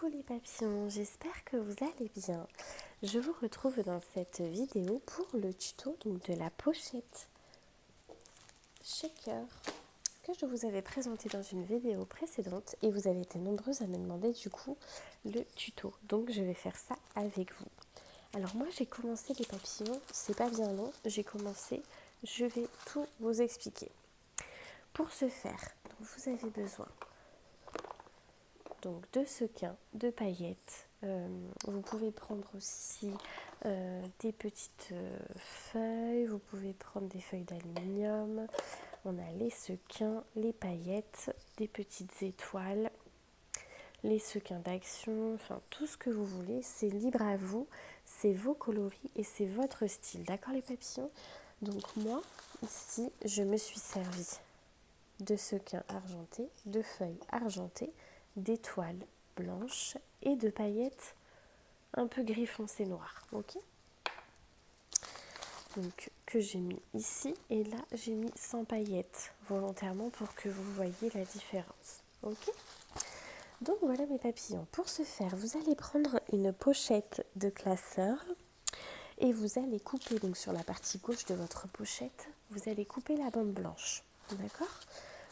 les papillons, j'espère que vous allez bien. Je vous retrouve dans cette vidéo pour le tuto de la pochette shaker que je vous avais présenté dans une vidéo précédente et vous avez été nombreuses à me demander du coup le tuto. Donc je vais faire ça avec vous. Alors moi j'ai commencé les papillons, c'est pas bien long, je vais tout vous expliquer. Pour ce faire, vous avez besoin donc de sequins, de paillettes. Vous pouvez prendre aussi des petites feuilles, vous pouvez prendre des feuilles d'aluminium. On a les sequins, les paillettes, des petites étoiles, les sequins d'action, enfin tout ce que vous voulez, c'est libre à vous, c'est vos coloris et c'est votre style, d'accord les papillons? Donc moi, ici, je me suis servi de sequins argentés, de feuilles argentées, d'étoiles blanches et de paillettes un peu gris foncé noir, ok? Donc que j'ai mis ici et là j'ai mis sans paillettes volontairement pour que vous voyez la différence, ok? Donc voilà mes papillons. Pour ce faire, vous allez prendre une pochette de classeur et vous allez couper donc sur la partie gauche de votre pochette, vous allez couper la bande blanche, d'accord?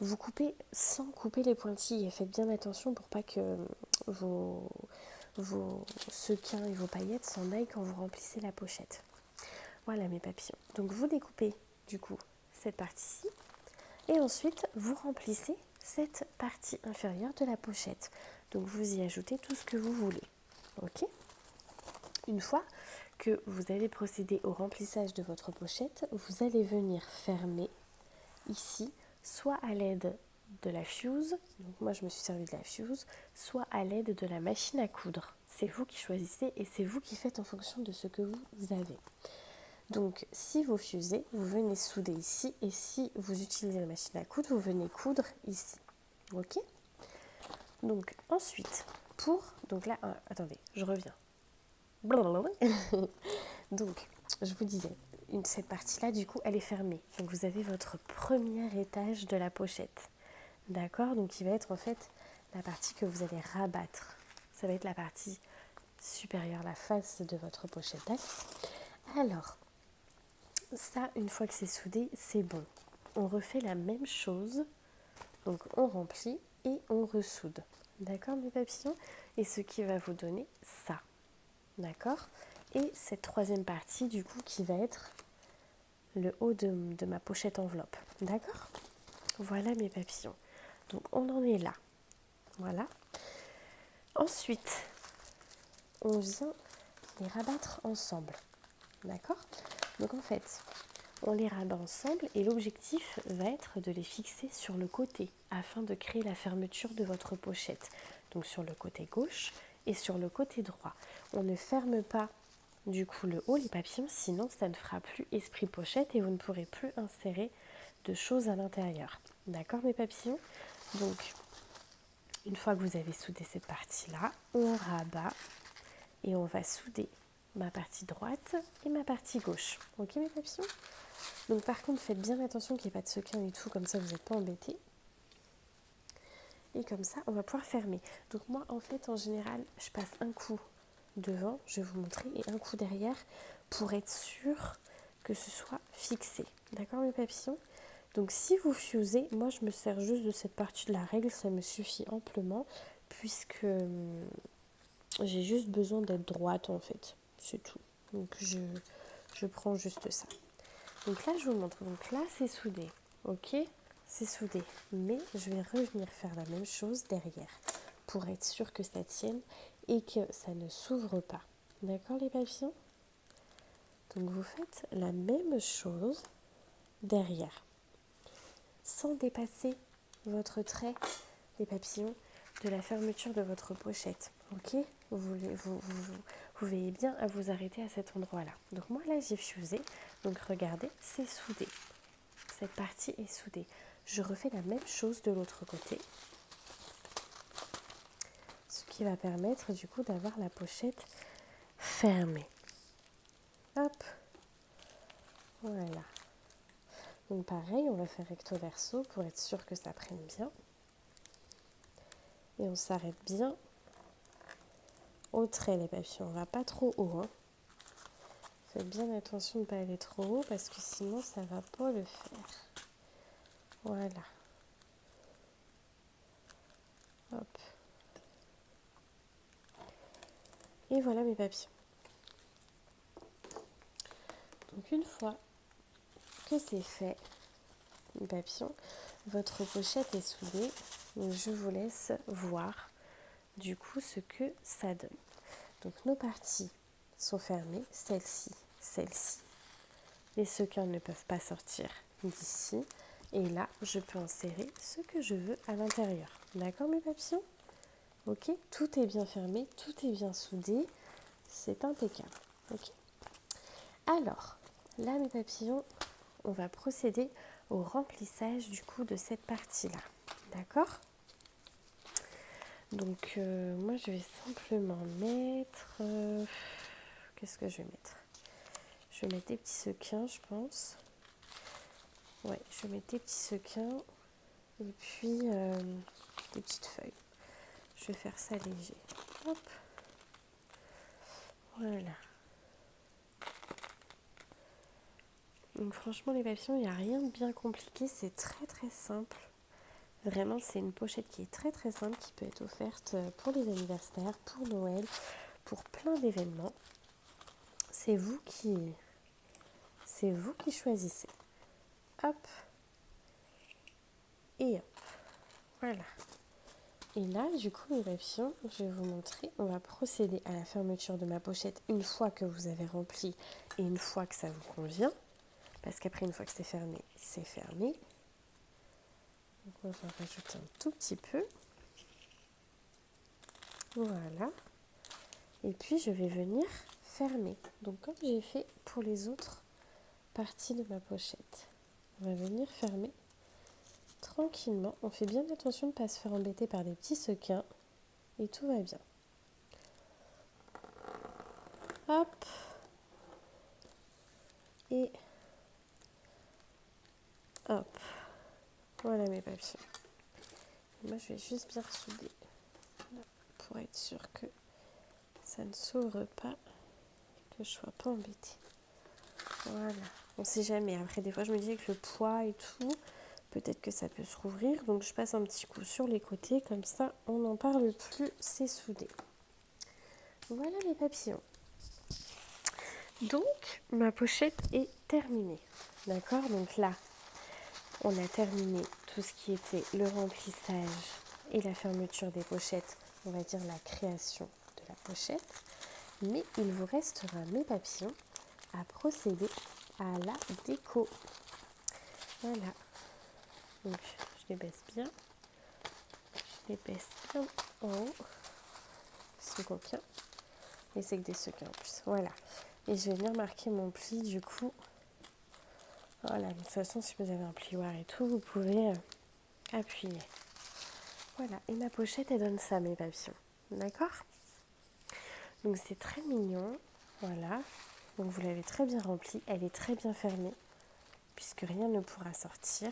Vous coupez sans couper les pointillés. Faites bien attention pour pas que vos sequins et vos paillettes s'en aillent quand vous remplissez la pochette. Voilà mes papillons. Donc vous découpez du coup cette partie-ci et ensuite vous remplissez cette partie inférieure de la pochette. Donc vous y ajoutez tout ce que vous voulez. Ok ? Une fois que vous avez procédé au remplissage de votre pochette, vous allez venir fermer ici, soit à l'aide de la fuse, donc moi je me suis servi de la fuse, soit à l'aide de la machine à coudre. C'est vous qui choisissez et c'est vous qui faites en fonction de ce que vous avez. Donc si vous fusez, vous venez souder ici et si vous utilisez la machine à coudre, vous venez coudre ici. Ok ? Donc ensuite, donc là, attendez, je reviens. Donc, je vous disais, cette partie-là, du coup, elle est fermée. Donc, vous avez votre premier étage de la pochette. D'accord? Donc, il va être en fait la partie que vous allez rabattre. Ça va être la partie supérieure, la face de votre pochette. D'accord? Alors, ça, une fois que c'est soudé, c'est bon. On refait la même chose. Donc, on remplit et on ressoude. D'accord, mes papillons? Et ce qui va vous donner ça. D'accord? Et cette troisième partie, du coup, qui va être le haut de ma pochette enveloppe. D'accord? Voilà mes papillons. Donc, on en est là. Voilà. Ensuite, on vient les rabattre ensemble. D'accord? Donc, en fait, on les rabat ensemble et l'objectif va être de les fixer sur le côté afin de créer la fermeture de votre pochette. Donc, sur le côté gauche et sur le côté droit. On ne ferme pas du coup le haut, les papillons, sinon ça ne fera plus esprit pochette et vous ne pourrez plus insérer de choses à l'intérieur. D'accord mes papillons? Donc, une fois que vous avez soudé cette partie-là, on rabat et on va souder ma partie droite et ma partie gauche. Ok mes papillons? Donc par contre, faites bien attention qu'il n'y ait pas de sequins et tout, comme ça vous n'êtes pas embêtés. Et comme ça, on va pouvoir fermer. Donc moi, en fait, en général, je passe un coup devant, je vais vous montrer, et un coup derrière pour être sûr que ce soit fixé. D'accord mes papillons? Donc si vous fusez, moi je me sers juste de cette partie de la règle, ça me suffit amplement puisque j'ai juste besoin d'être droite en fait, c'est tout. Donc je prends juste ça. Donc là je vous montre, donc là c'est soudé, ok? C'est soudé, mais je vais revenir faire la même chose derrière pour être sûr que ça tienne et que ça ne s'ouvre pas. D'accord les papillons? Donc vous faites la même chose derrière, sans dépasser votre trait, les papillons, de la fermeture de votre pochette. Ok? Vous veillez bien à vous arrêter à cet endroit-là. Donc moi là j'ai fusé, donc regardez, c'est soudé. Cette partie est soudée. Je refais la même chose de l'autre côté. Ce qui va permettre du coup d'avoir la pochette fermée. Hop. Voilà. Donc pareil, on va faire recto verso pour être sûr que ça prenne bien. Et on s'arrête bien au trait les papillons, on va pas trop haut. Hein. Faites bien attention de ne pas aller trop haut parce que sinon ça va pas le faire. Voilà. Hop. Et voilà mes papillons. Donc une fois que c'est fait, mes papillons, votre pochette est soudée. Donc je vous laisse voir du coup ce que ça donne. Donc nos parties sont fermées, celle-ci, celle-ci. Les sequins ne peuvent pas sortir d'ici. Et là, je peux insérer ce que je veux à l'intérieur. D'accord mes papillons? Ok, tout est bien fermé, tout est bien soudé. C'est impeccable. Ok. Alors, là mes papillons, on va procéder au remplissage du coup de cette partie-là. D'accord? Donc, moi je vais simplement mettre... qu'est-ce que je vais mettre? Je vais mettre des petits sequins, je pense. Ouais, je vais mettre des petits sequins et puis des petites feuilles. Je vais faire ça léger. Hop. Voilà. Donc franchement les papillons, il n'y a rien de bien compliqué, c'est très très simple. Vraiment, c'est une pochette qui est très très simple, qui peut être offerte pour les anniversaires, pour Noël, pour plein d'événements. C'est vous qui choisissez. Hop. Et hop. Voilà. Et là, du coup, mes papillons, je vais vous montrer. On va procéder à la fermeture de ma pochette une fois que vous avez rempli et une fois que ça vous convient. Parce qu'après, une fois que c'est fermé, c'est fermé. Donc, on va rajouter un tout petit peu. Voilà. Et puis, je vais venir fermer. Donc, comme j'ai fait pour les autres parties de ma pochette. On va venir fermer tranquillement. On fait bien attention de ne pas se faire embêter par des petits sequins. Et tout va bien. Hop. Et hop. Voilà mes papillons. Moi, je vais juste bien ressouder pour être sûr que ça ne s'ouvre pas, que je ne sois pas embêtée. Voilà. On ne sait jamais. Après, des fois, je me dis avec le poids et tout, peut-être que ça peut se rouvrir. Donc, je passe un petit coup sur les côtés. Comme ça, on n'en parle plus. C'est soudé. Voilà mes papillons. Donc, ma pochette est terminée. D'accord? Donc là, on a terminé tout ce qui était le remplissage et la fermeture des pochettes, on va dire la création de la pochette. Mais il vous restera, mes papillons, à procéder à la déco. Voilà. Donc, je les baisse bien. Je les baisse bien en haut. Ce coquin. Et c'est que des sequins en plus. Voilà. Et je vais venir marquer mon pli du coup. Voilà. De toute façon, si vous avez un plioir et tout, vous pouvez appuyer. Voilà. Et ma pochette, elle donne ça, mes papillons. D'accord? Donc, c'est très mignon. Voilà. Donc, vous l'avez très bien remplie. Elle est très bien fermée. Puisque rien ne pourra sortir.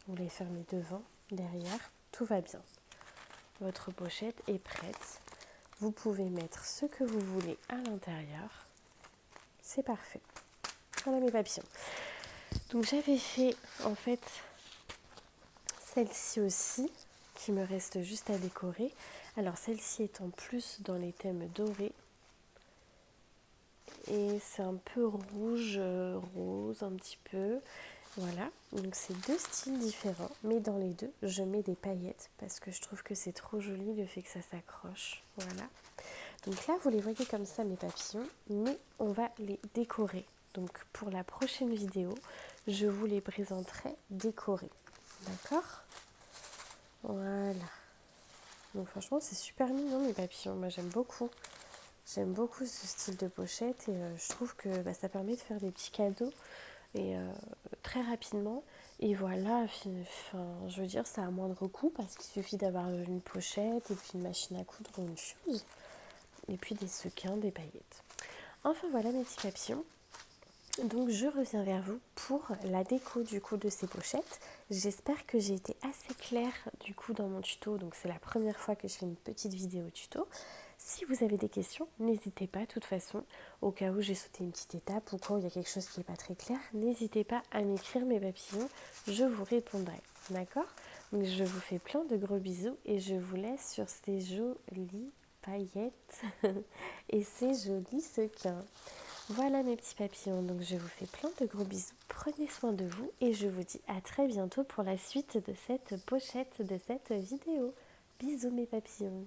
Vous les fermez devant, derrière. Tout va bien. Votre pochette est prête. Vous pouvez mettre ce que vous voulez à l'intérieur. C'est parfait. Voilà mes papillons. Donc j'avais fait en fait celle-ci aussi, qui me reste juste à décorer. Alors celle-ci est en plus dans les thèmes dorés. Et c'est un peu rouge, rose un petit peu. Voilà, donc c'est deux styles différents. Mais dans les deux, je mets des paillettes parce que je trouve que c'est trop joli le fait que ça s'accroche. Voilà. Donc là, vous les voyez comme ça, mes papillons, mais on va les décorer. Donc pour la prochaine vidéo, je vous les présenterai décorés. D'accord? Voilà. Donc franchement, c'est super mignon, mes papillons. Moi, j'aime beaucoup. J'aime beaucoup ce style de pochette et je trouve que ça permet de faire des petits cadeaux et très rapidement. Et voilà, je veux dire, ça a moindre coût parce qu'il suffit d'avoir une pochette et puis une machine à coudre ou une chose. Et puis des sequins, des paillettes. Enfin voilà mes petits papillons. Donc je reviens vers vous pour la déco du coup de ces pochettes. J'espère que j'ai été assez claire du coup dans mon tuto. Donc c'est la première fois que je fais une petite vidéo tuto. Si vous avez des questions, n'hésitez pas, de toute façon, au cas où j'ai sauté une petite étape ou quand il y a quelque chose qui n'est pas très clair, n'hésitez pas à m'écrire mes papillons, je vous répondrai, d'accord? Donc je vous fais plein de gros bisous et je vous laisse sur ces jolies paillettes et ces jolis sequins. Voilà mes petits papillons, donc je vous fais plein de gros bisous, prenez soin de vous et je vous dis à très bientôt pour la suite de cette pochette, de cette vidéo. Bisous mes papillons.